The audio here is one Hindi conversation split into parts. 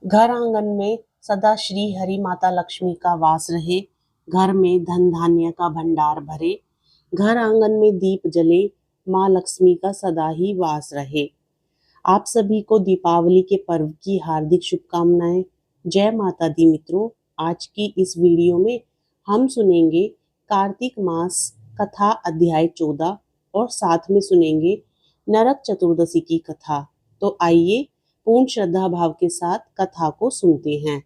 घर आंगन में सदा श्री हरि माता लक्ष्मी का वास रहे। घर में धन धान्य का भंडार भरे। घर आंगन में दीप जले। माँ लक्ष्मी का सदा ही वास रहे। आप सभी को दीपावली के पर्व की हार्दिक शुभकामनाएं। जय माता दी मित्रों। आज की इस वीडियो में हम सुनेंगे कार्तिक मास कथा अध्याय 14 और साथ में सुनेंगे नरक चतुर्दशी की कथा। तो आइए पूर्ण श्रद्धा भाव के साथ कथा को सुनते हैं।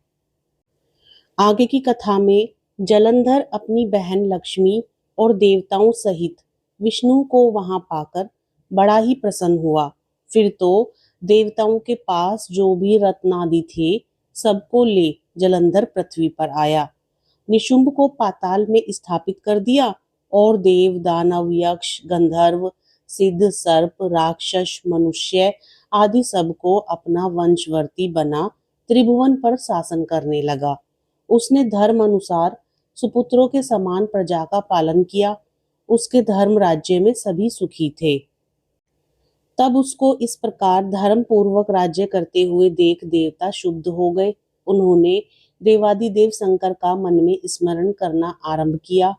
आगे की कथा में जलंधर अपनी बहन लक्ष्मी और देवताओं सहित विष्णु को वहां पाकर बड़ा ही प्रसन्न हुआ। फिर तो देवताओं के पास जो भी रत्नादि थे सबको ले जलंधर पृथ्वी पर आया। निशुंभ को पाताल में स्थापित कर दिया और देव दानव यक्ष गंधर्व सिद्ध सर्प राक्षस मनुष्य आदि सबको अपना वंशवर्ती बना त्रिभुवन पर शासन करने लगा। उसने धर्म अनुसार सुपुत्रों के समान प्रजा का पालन किया। उसके धर्म राज्य में सभी सुखी थे। तब उसको इस प्रकार धर्म पूर्वक राज्य करते हुए देख देवता शुद्ध हो गए। उन्होंने देवादिदेव शंकर का मन में स्मरण करना आरंभ किया।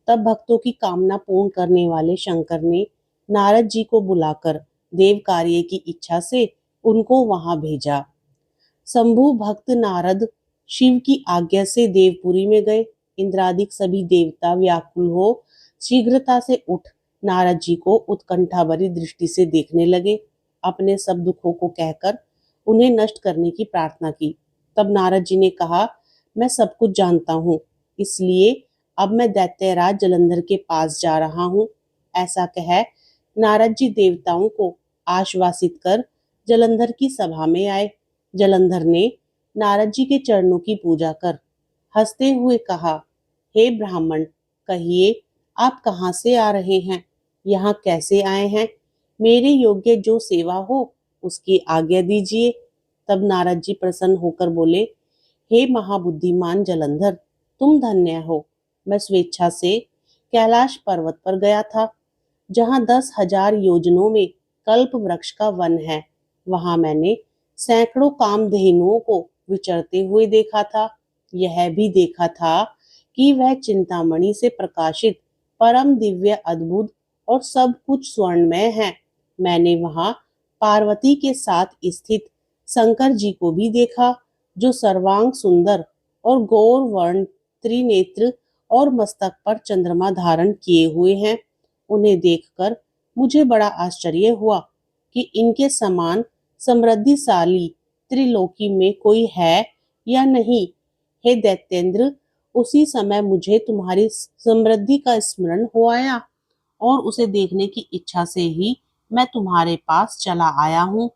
तब भक्तों की कामना पूर्ण करने वाले शंकर ने नारद जी को बुलाकर देव कार्य की इच्छा से उनको वहां भेजा। शंभु भक्त नारद शिव की आज्ञा से देवपुरी में गए। इंद्रादिक सभी देवता व्याकुल हो शीघ्रता से उठ नारद जी को उत्कंठा भरी दृष्टि से देखने लगे। अपने सब दुखों को कहकर उन्हें नष्ट करने की प्रार्थना की। तब नारद जी ने कहा, मैं सब कुछ जानता हूँ, इसलिए अब मैं दैत्यराज जलंधर के पास जा रहा हूँ। ऐसा कह नारद जी देवताओं को आश्वासित कर जलंधर की सभा में आए। जलंधर ने नारद जी के चरणों की पूजा कर हंसते हुए कहा, हे ब्राह्मण, कहिए आप कहाँ से आ रहे हैं, यहाँ कैसे आए हैं? मेरे योग्य जो सेवा हो उसकी आज्ञा दीजिए। तब नारद जी प्रसन्न होकर बोले, हे महाबुद्धिमान जलंधर, तुम धन्य हो। मैं स्वेच्छा से कैलाश पर्वत पर गया था, जहाँ 10,000 योजनों में कल्प वृक्ष का वन है। वहां मैंने सैकड़ों कामधेनुओं को विचरते हुए देखा था। यह भी देखा था कि वह चिंतामणि से प्रकाशित परम दिव्य अद्भुत और सब कुछ स्वर्णमय है। मैंने वहां पार्वती के साथ स्थित शंकर जी को भी देखा, जो सर्वांग सुंदर और गौर वर्ण त्रिनेत्र और मस्तक पर चंद्रमा धारण किए हुए हैं। उन्हें देखकर मुझे बड़ा आश्चर्य हुआ कि इनके समान समृद्धिशाली त्रिलोकी में कोई है या नहीं। हे दैत्येंद्र, उसी समय मुझे तुम्हारी समृद्धि का स्मरण हो आया और उसे देखने की इच्छा से ही मैं तुम्हारे पास चला आया हूँ।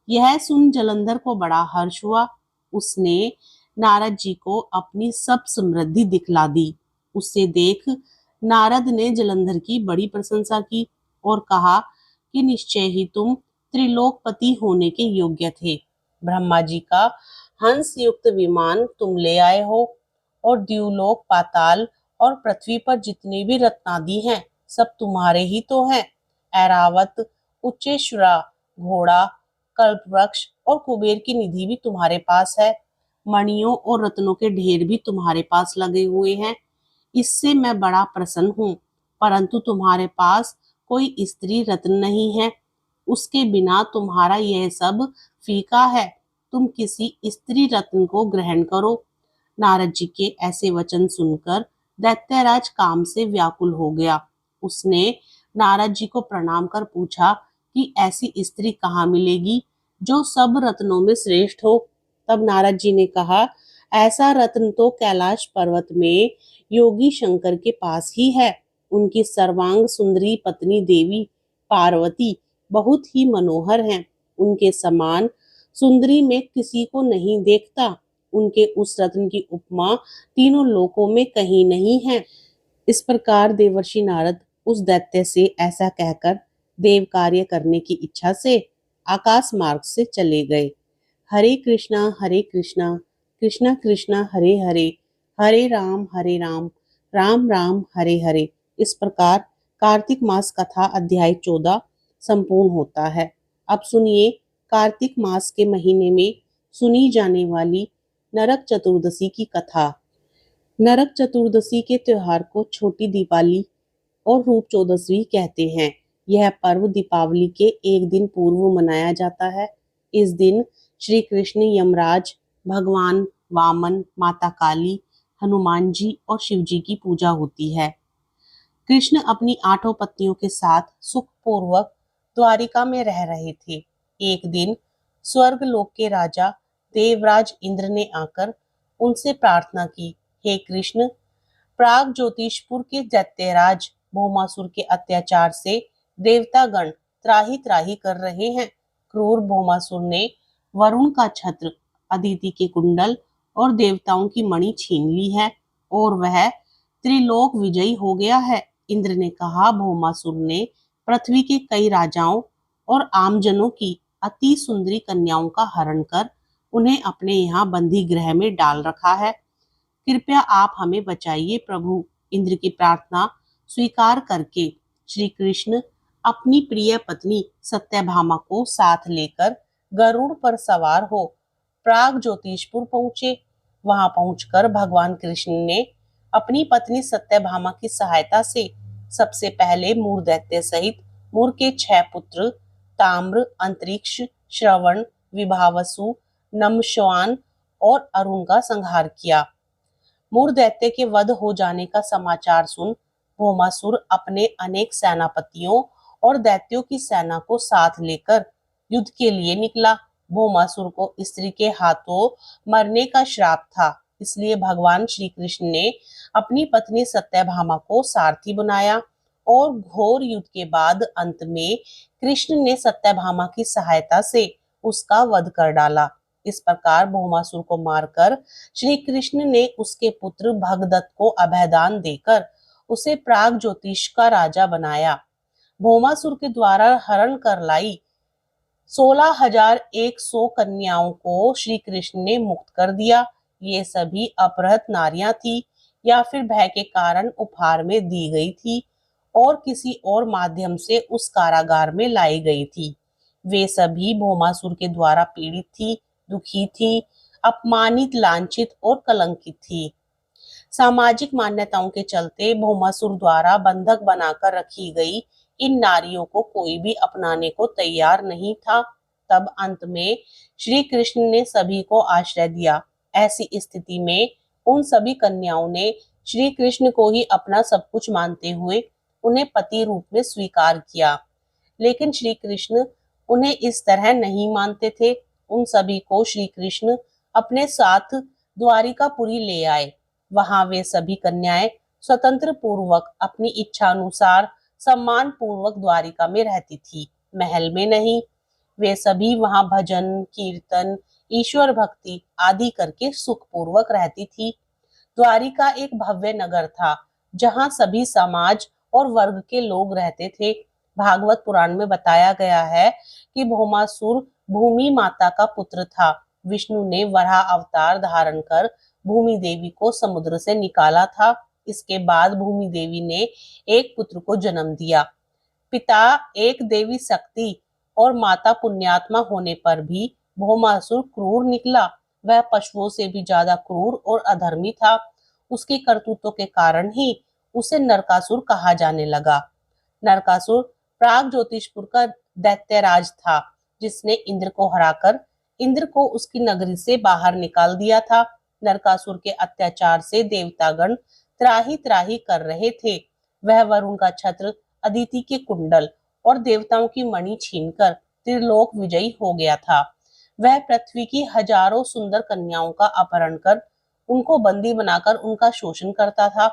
यह सुन जलंधर को बड़ा हर्ष हुआ। उसने नारद जी को अपनी सब समृद्धि दिखला दी। उससे देख नारद ने जलंधर की बड़ी प्रशंसा की और कहा कि निश्चय ही तुम त्रिलोकपति होने के योग्य थे। ब्रह्मा जी का हंस युक्त विमान तुम ले आए हो और द्युलोक पाताल और पृथ्वी पर जितने भी रत्नादि हैं सब तुम्हारे ही तो हैं। ऐरावत उच्चेश्वरा घोड़ा कल्पवृक्ष और कुबेर की निधि भी तुम्हारे पास है। मणियों और रत्नों के ढेर भी तुम्हारे पास लगे हुए हैं। इससे मैं बड़ा प्रसन्न हूँ, परंतु तुम्हारे पास कोई स्त्री रत्न नहीं है। उसके बिना तुम्हारा यह सब फीका है। तुम किसी स्त्री रत्न को ग्रहण करो। नारद जी के ऐसे वचन सुनकर दैत्यराज काम से व्याकुल हो गया। उसने नारद जी को प्रणाम कर पूछा कि ऐसी स्त्री कहाँ मिलेगी जो सब रत्नों में श्रेष्ठ हो। तब नारद जी ने कहा, ऐसा रत्न तो कैलाश पर्वत में योगी शंकर के पास ही है। उनकी सर्वांग सुंदरी पत्नी देवी पार्वती बहुत ही मनोहर हैं। उनके समान सुंदरी में किसी को नहीं देखता। उनके उस रत्न की उपमा तीनों लोकों में कहीं नहीं है। इस प्रकार देवर्षि नारद उस दैत्य से ऐसा कहकर देव कार्य करने की इच्छा से आकाश मार्ग से चले गए। हरे कृष्णा कृष्णा कृष्णा हरे हरे, हरे राम राम राम हरे हरे। इस प्रकार कार्तिक मास कथा अध्याय 14 संपूर्ण होता है। अब सुनिए कार्तिक मास के महीने में सुनी जाने वाली नरक चतुर्दशी की कथा। नरक चतुर्दशी के त्योहार को छोटी दिवाली और रूप चौदसवीं कहते हैं। यह पर्व दीपावली के एक दिन पूर्व मनाया जाता है। इस दिन श्री कृष्ण, यमराज, भगवान वामन, माता काली, हनुमान जी और शिव जी की पूजा होती है। कृष्ण अपनी 8 पत्नियों के साथ सुखपूर्वक द्वारिका में रह रहे थे। एक दिन स्वर्ग लोक के राजा देवराज इंद्र ने आकर उनसे प्रार्थना की, हे कृष्ण, प्राग ज्योतिषपुर के दैत्यराज भौमासुर के अत्याचार से देवतागण त्राही त्राही कर रहे हैं। क्रूर भौमासुर ने वरुण का छत्र, अदिति के कुंडल और देवताओं की मणि छीन ली है और वह त्रिलोक विजयी हो गया है। इंद्र ने कहा, भौमासुर ने पृथ्वी के कई राजाओं और आमजनों की अति सुंदरी कन्याओं का हरण कर उन्हें अपने यहाँ बंदी गृह में डाल रखा है। कृपया आप हमें बचाइए प्रभु। इंद्र की प्रार्थना स्वीकार करके श्री कृष्ण अपनी प्रिय पत्नी सत्यभामा को साथ लेकर गरुड़ पर सवार हो प्राग ज्योतिषपुर पहुंचे। वहां पहुंचकर भगवान कृष्ण ने अपनी पत्नी सत्यभामा की सहायता से सबसे पहले मूर दैत्य सहित मूर के 6 पुत्र ताम्र, अंतरिक्ष, श्रवण, विभावसु, नमश्वान और अरुण का संहार किया। मूर दैत्य के वध हो जाने का समाचार सुन भौमासुर अपने अनेक सेनापतियों और दैत्यों की सेना को साथ लेकर युद्ध के लिए निकला। भौमासुर को स्त्री के हाथों मरने का श्राप था, इसलिए भगवान श्री कृष्ण ने अपनी पत्नी सत्यभामा को सारथी बनाया और घोर युद्ध के बाद अंत में कृष्ण ने सत्यभामा की सहायता से उसका वध कर डाला। इस प्रकार भौमासुर को मारकर श्री कृष्ण ने उसके पुत्र भगदत्त को अभयदान देकर उसे प्राग ज्योतिष का राजा बनाया। भौमासुर के द्वारा हरण कर लाई 16,100 कन्याओं को श्री कृष्ण ने मुक्त कर दिया। ये सभी अपहृत नारियां थी या फिर भय के कारण उपहार में दी गई थी और किसी और माध्यम से उस कारागार में लाई गई थी। वे सभी भौमासुर के द्वारा पीड़ित थी, दुखी थी, अपमानित, लांछित और कलंकित थी। सामाजिक मान्यताओं के चलते भौमासुर द्वारा बंधक बनाकर रखी गई इन नारियों को कोई भी अपनाने को तैयार नहीं था। तब अंत में श्री कृष्ण ने सभी को आश्रय दिया। ऐसी स्थिति में उन सभी कन्याओं ने श्री कृष्ण को ही अपना सब कुछ मानते हुए उन्हें पति रूप में स्वीकार किया। लेकिन श्री कृष्ण उन्हें इस तरह नहीं मानते थे। उन सभी को श्री कृष्ण अपने साथ द्वारिकापुरी ले आए। वहां वे सभी कन्याएं स्वतंत्र पूर्वक अपनी इच्छा अनुसार सम्मान पूर्वक द्वारिका में रहती थी, महल में नहीं। वे सभी वहां भजन, कीर्तन, ईश्वर भक्ति आदि करके सुख पूर्वक रहती थी। द्वारिका एक भव्य नगर था जहां सभी समाज और वर्ग के लोग रहते थे। भागवत पुराण में बताया गया है कि भौमासुर भूमि माता का पुत्र था। विष्णु ने वराह अवतार धारण कर भूमि देवी को समुद्र से निकाला था। इसके बाद भूमि देवी ने एक पुत्र को जन्म दिया। पिता एक देवी शक्ति और माता पुण्यात्मा होने पर भी भौमासुर क्रूर निकला। वह पशुओं से भी ज्यादा क्रूर और अधर्मी था। उसकी करतूतों के कारण ही उसे नरकासुर कहा जाने लगा। नरकासुर प्राग ज्योतिषपुर का दैत्यराज था, जिसने इंद्र को हराकर इंद्र को उसकी नगरी से बाहर निकाल दिया था। नरकासुर के अत्याचार से देवतागण त्राही त्राही कर रहे थे। वह वरुण का छत्र, अदिति के कुंडल और देवताओं की मणि छीनकर त्रिलोक विजयी हो गया था। वह पृथ्वी की हजारों सुंदर कन्याओं का अपहरण कर उनको बंदी बनाकर उनका शोषण करता था।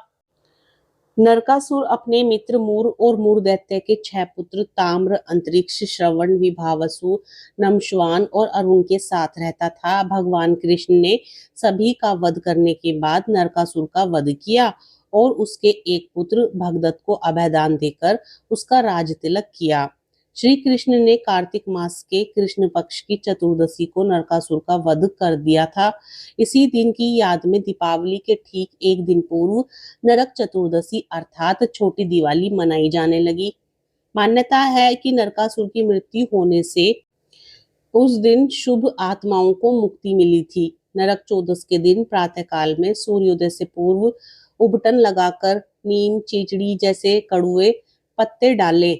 नरकासुर अपने मित्र मूर और मूर दैत्य के 6 पुत्र ताम्र, अंतरिक्ष, श्रवण, विभावसु, नमश्वान और अरुण के साथ रहता था। भगवान कृष्ण ने सभी का वध करने के बाद नरकासुर का वध किया और उसके एक पुत्र भगदत्त को अभयदान देकर उसका राज तिलक किया। श्री कृष्ण ने कार्तिक मास के कृष्ण पक्ष की चतुर्दशी को नरकासुर का वध कर दिया था। इसी दिन की याद में दीपावली के ठीक एक दिन पूर्व नरक चतुर्दशी अर्थात छोटी दिवाली मनाई जाने लगी। मान्यता है कि नरकासुर की मृत्यु होने से उस दिन शुभ आत्माओं को मुक्ति मिली थी। नरक चौदस के दिन प्रातःकाल में सूर्योदय से पूर्व उबटन लगाकर नीम चीचड़ी जैसे कड़ुए पत्ते डाले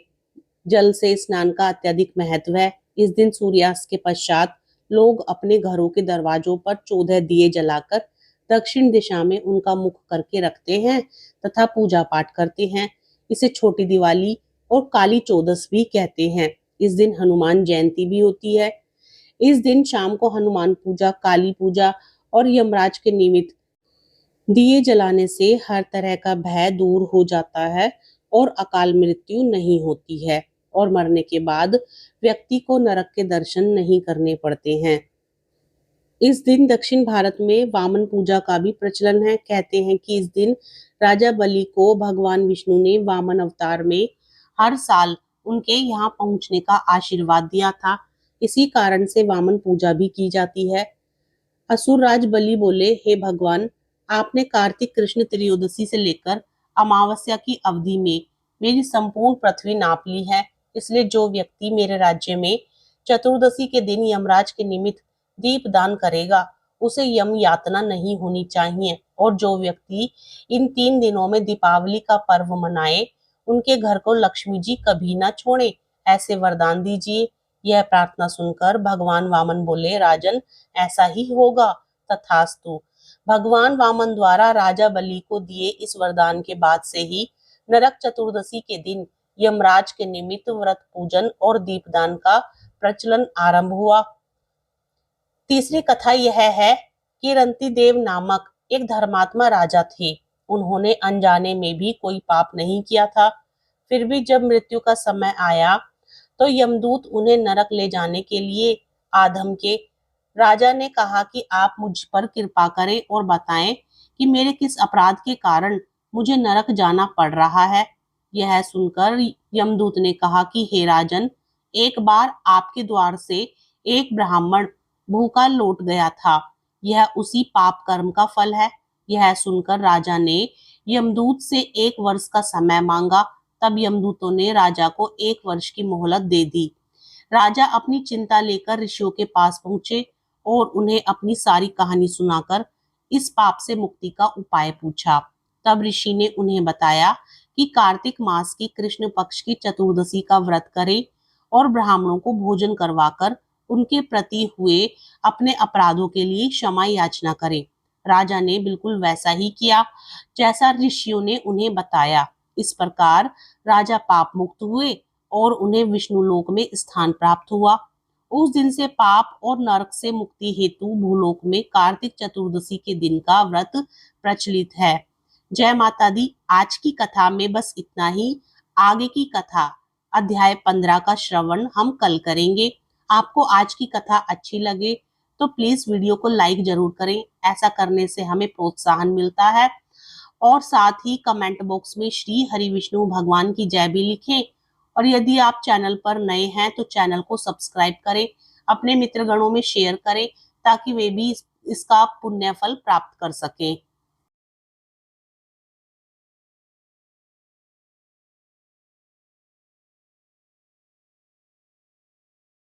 जल से स्नान का अत्यधिक महत्व है। इस दिन सूर्यास्त के पश्चात लोग अपने घरों के दरवाजों पर 14 दिए जलाकर दक्षिण दिशा में उनका मुख करके रखते हैं तथा पूजा पाठ करते हैं। इसे छोटी दिवाली और काली चौदस भी कहते हैं। इस दिन हनुमान जयंती भी होती है। इस दिन शाम को हनुमान पूजा, काली पूजा और यमराज के निमित्त दिए जलाने से हर तरह का भय दूर हो जाता है और अकाल मृत्यु नहीं होती है और मरने के बाद व्यक्ति को नरक के दर्शन नहीं करने पड़ते हैं। इस दिन दक्षिण भारत में वामन पूजा का भी प्रचलन है। कहते हैं कि इस दिन राजा बलि को भगवान विष्णु ने वामन अवतार में हर साल उनके यहाँ पहुंचने का आशीर्वाद दिया था। इसी कारण से वामन पूजा भी की जाती है। असुर राज बलि बोले, हे भगवान, आपने कार्तिक कृष्ण त्रयोदशी से लेकर अमावस्या की अवधि में मेरी संपूर्ण पृथ्वी नाप ली है। इसलिए जो व्यक्ति मेरे राज्य में चतुर्दशी के दिन यमराज के निमित्त दीप दान करेगा उसे यम यातना नहीं होनी चाहिए। और जो व्यक्ति इन 3 दिनों में दीपावली का पर्व मनाए उनके घर को लक्ष्मी जी कभी ना छोड़े, ऐसे वरदान दीजिए। यह प्रार्थना सुनकर भगवान वामन बोले, राजन, ऐसा ही होगा, तथास्तु। भगवान वामन द्वारा राजा बलि को दिए इस वरदान के बाद से ही नरक चतुर्दशी के दिन यमराज के निमित्त व्रत पूजन और दीपदान का प्रचलन आरंभ हुआ। तीसरी कथा यह है कि रंतिदेव नामक एक धर्मात्मा राजा थे। उन्होंने अनजाने में भी कोई पाप नहीं किया था। फिर भी जब मृत्यु का समय आया तो यमदूत उन्हें नरक ले जाने के लिए आधम के। राजा ने कहा कि आप मुझ पर कृपा करें और बताएं कि मेरे किस अपराध के कारण मुझे नरक जाना पड़ रहा है। यह सुनकर यमदूत ने कहा कि हे राजन, एक बार आपके द्वार से एक ब्राह्मण भूखा लौट गया था। यह उसी पाप कर्म का फल है। यह सुनकर राजा ने यमदूत से 1 वर्ष का समय मांगा। तब यमदूतों ने राजा को 1 वर्ष की मोहलत दे दी। राजा अपनी चिंता लेकर ऋषियों के पास पहुंचे और उन्हें अपनी सारी कहानी सुनाकर इस पाप से मुक्ति का उपाय पूछा। तब ऋषि ने उन्हें बताया कि कार्तिक मास की कृष्ण पक्ष की चतुर्दशी का व्रत करें और ब्राह्मणों को भोजन करवाकर उनके प्रति हुए अपने अपराधों के लिए क्षमा याचना करें। राजा ने बिल्कुल वैसा ही किया जैसा ऋषियों ने उन्हें बताया। इस प्रकार राजा पाप मुक्त हुए और उन्हें विष्णु लोक में स्थान प्राप्त हुआ। उस दिन से पाप और नरक से मुक्ति हेतु भूलोक में कार्तिक चतुर्दशी के दिन का व्रत प्रचलित है। जय माता दी। आज की कथा में बस इतना ही। आगे की कथा अध्याय 15 का श्रवण हम कल करेंगे। आपको आज की कथा अच्छी लगे तो प्लीज वीडियो को लाइक जरूर करें। ऐसा करने से हमें प्रोत्साहन मिलता है। और साथ ही कमेंट बॉक्स में श्री हरि विष्णु भगवान की जय भी लिखें। और यदि आप चैनल पर नए हैं तो चैनल को सब्सक्राइब करें, अपने मित्रगणों में शेयर करें ताकि वे भी इसका पुण्य फल प्राप्त कर सकें।